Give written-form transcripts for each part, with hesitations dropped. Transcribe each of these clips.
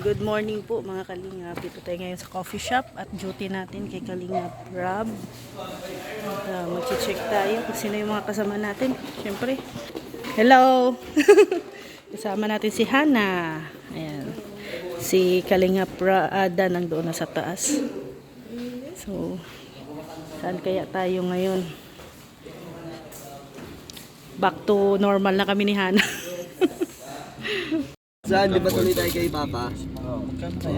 Good morning po mga Kalingap. Dito tayo ngayon sa coffee shop at duty natin kay Kalingap Rob. Mag-check tayo kung sino yung mga kasama natin. Siyempre. Hello! Kasama natin si Hana. Ayan. Si Kalingap Ada nang doon na sa taas. So, saan kaya tayo ngayon? Back to normal na kami ni Hana. Saan? Di ba tuloy tayo kay Papa?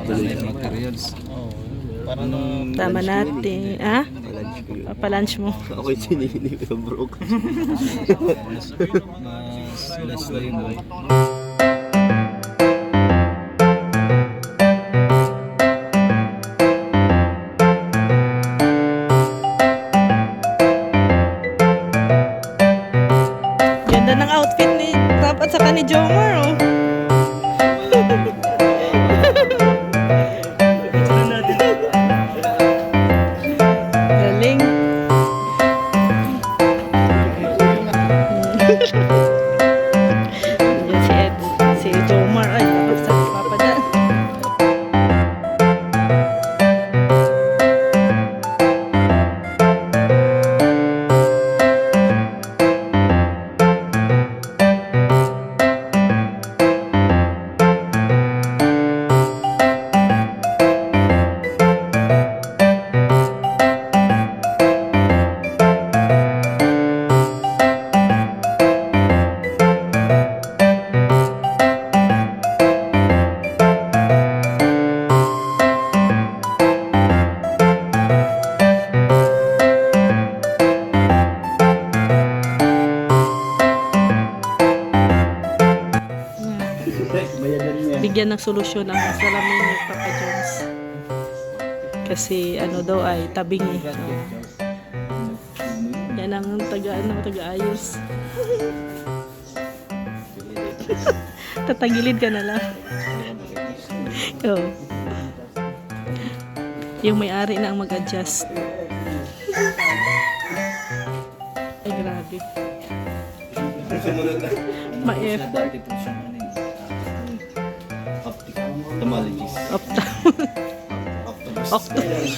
Tuloy yung materials. Para na Tama natin. Ah? Pa-lunch mo. Ako'y sinini ko broke. mas less na yun. Ganda ng outfit ni Rob at saka ni Jomar, oh. Galing. Yan si Ed, si Jomar. Ay, basta si Papa dyan. Bigyan ng solusyon ang salamin ni Papa Jones. Kasi ano daw ay tabing eh. Yan ang taga-ayos. Tatagilid ka na lang. Oh. Yung may-ari na ang mag-adjust. Ay, grabe. Ma-effort. Octopus.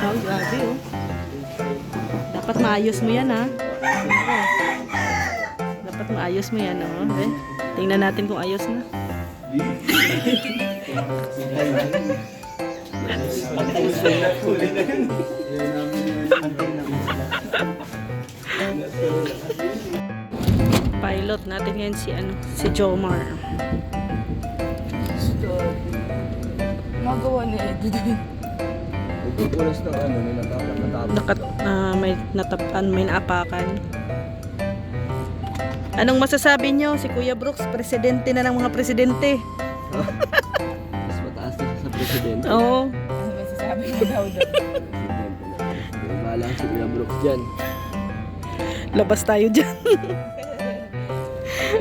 Oh, grabe oh. Dapat maayos mo yan ha. Oh. Dapat maayos mo yan oh. Okay? Tingnan natin kung ayos na. Pilot natin ngayon si Jomar. Magawa ni Eddie din. Nagpupulas ng ano, natapos. May naapakan. Anong masasabi nyo? Si Kuya Brooks, presidente na ng mga presidente. Mas mataas na siya sa presidente. Oo. Ano ba sasabi mo daw doon? Presidente na. Balang si Kuya Brooks dyan. Labas tayo dyan.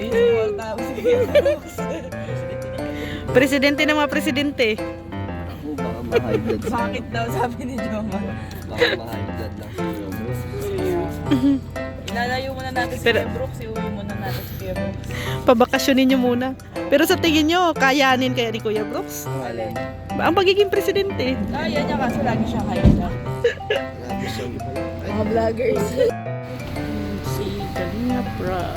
Ayun, support ako si Kuya Brooks. Presidente ng mga presidente. Ako baka ma-high blood. Bakit daw sabi ni Jomar? Baka ma-high blood lang si Kuya Brooks. Ilalayo muna natin si Pero- Kuya Brooks. Iuwi muna natin si Kuya Brooks. Pabakasyonin nyo muna. Pero sa tingin nyo, kayanin kaya ni Kuya Brooks? Alin? Ang pagiging presidente. Kaya niya kaso lagi siya kaya siya. Grabe siyang Mga vloggers. Si Kalingap Rob.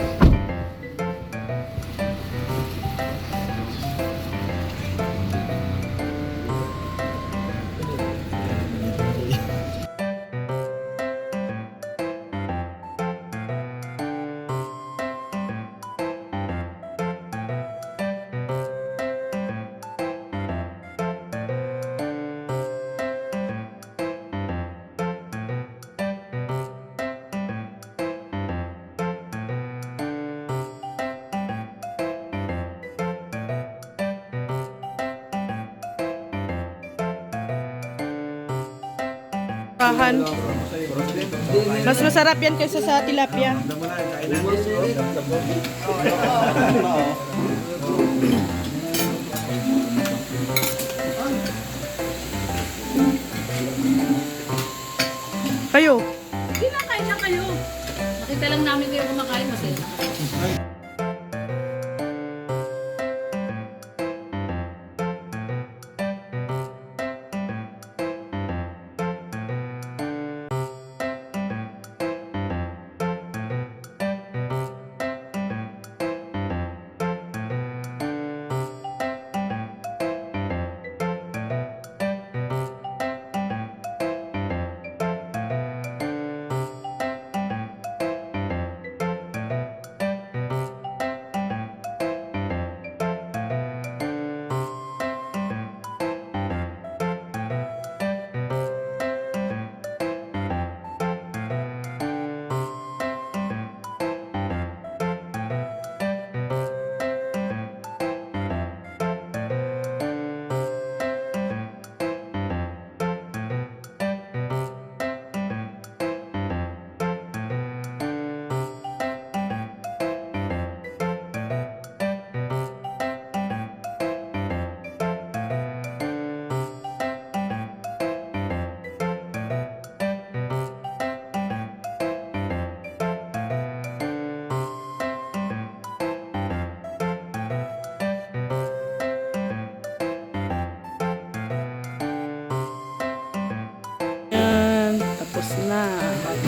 Mas masarap yan kaysa sa tilapia. Kayo? Hindi na, kain na kayo. Nakita lang namin kayo kumakain, masaya.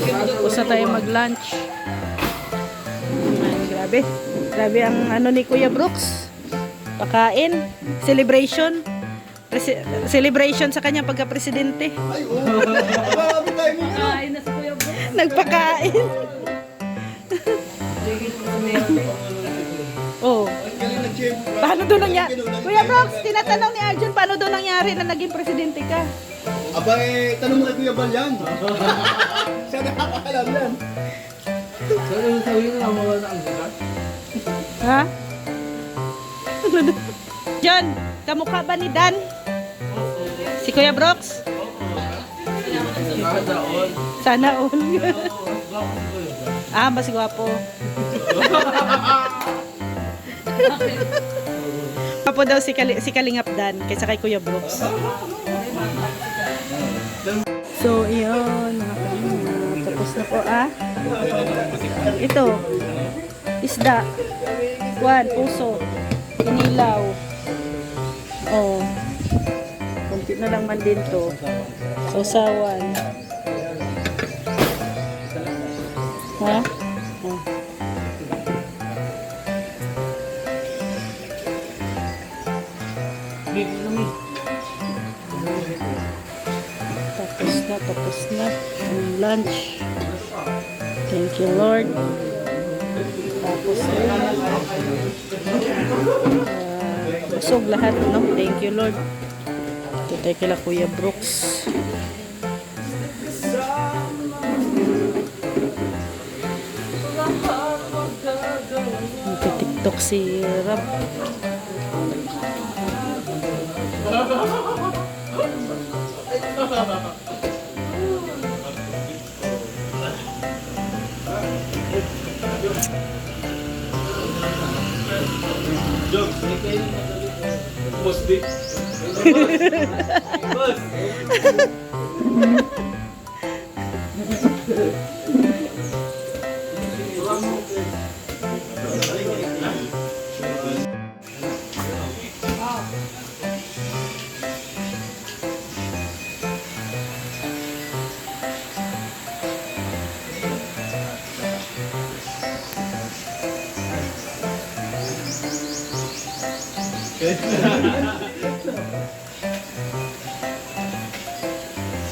Tapos na tayo mag-lunch. Ay, grabe. Grabe ang ano ni Kuya Brooks. Pakain. Celebration. Celebration sa kanya pagka-presidente. Kain na si Kuya Bro. Nagpakain. Oh. Paano doon nangyari? Kuya Brooks, tinatanong ni Arjun, paano doon nangyari na naging presidente ka? Aba eh, tanong mo kay Kuya Bal yan. Siya nakakaalam yan. Ha? John, kamukha ba ni Dan? Si Kuya Brooks? Sana all. Ah, mas gwapo. Gwapo daw si Kalingap Dan kaysa kay Kuya Brooks. So, yun. Mga kalingap. Tapos na po, Ito. Isda. Puso. Inilaw. Oh. Kunti na lang man din to. Sausawan. Ha? Oh. Tapos na. Ang lunch. Thank you, Lord. Tapos busog lahat, no? Thank you, Lord. Ito tayo kila Kuya Brooks. Nagka-tiktok si Rab.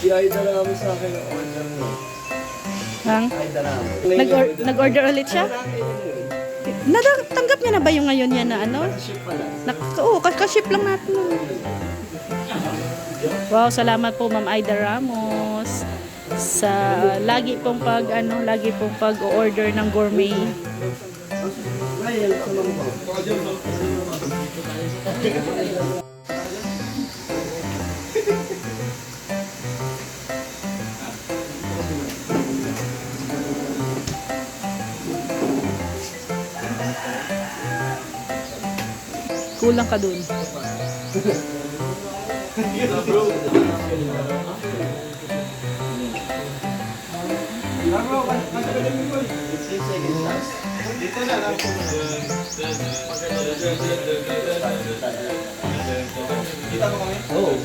Si Aida na namin sa akin ang order mo. Hang? Aida namin. Nag-order ulit siya? Tanggap niya na ba yung ngayon niya na ano? Ship pala. Oo, kaship lang natin. Wow, salamat po Ma'am Aida Ramos sa lagi pong pag-order ng gourmet. Kulang ka dun. Oo.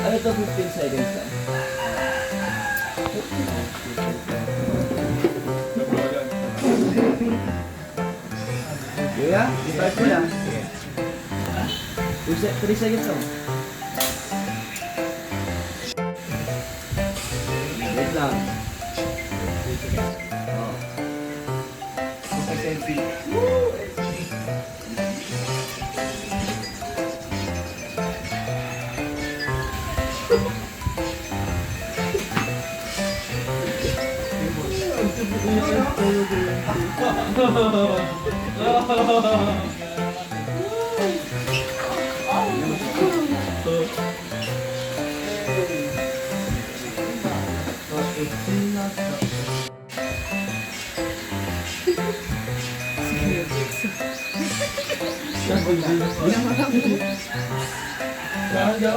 Ano to 15 seconds lang? Kuya, start mo lang. 3 seconds lang. Wait lang.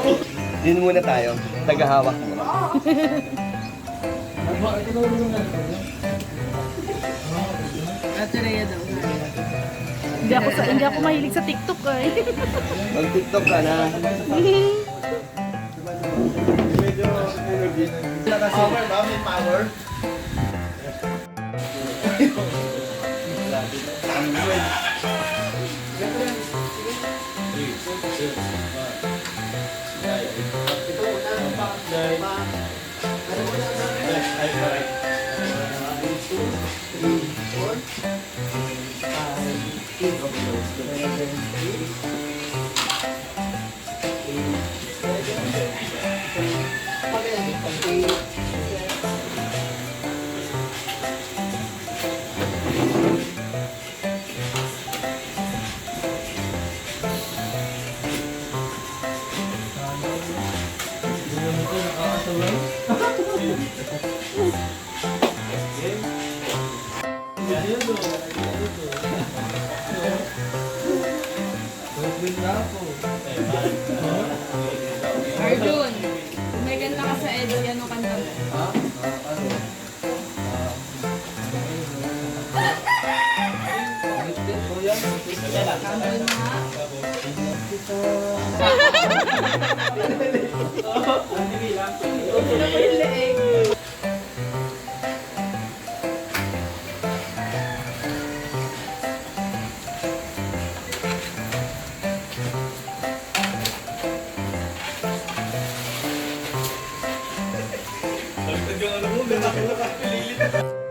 Oh. Din muna tayo. Tagahawak mo. Hindi ako mahilig sa TikTok eh. Mag-tiktok ka na. Hehe. Medyo Power ba? May power? Arjun, may ganda ka sa Edo, yan o kanta mo.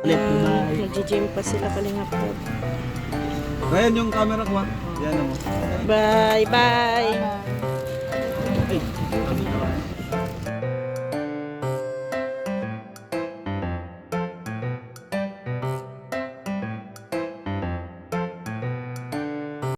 Arjun nga. Nag-gym pa sila Kalingap po. Ayan yung camera ko. Yan mo. Bye bye.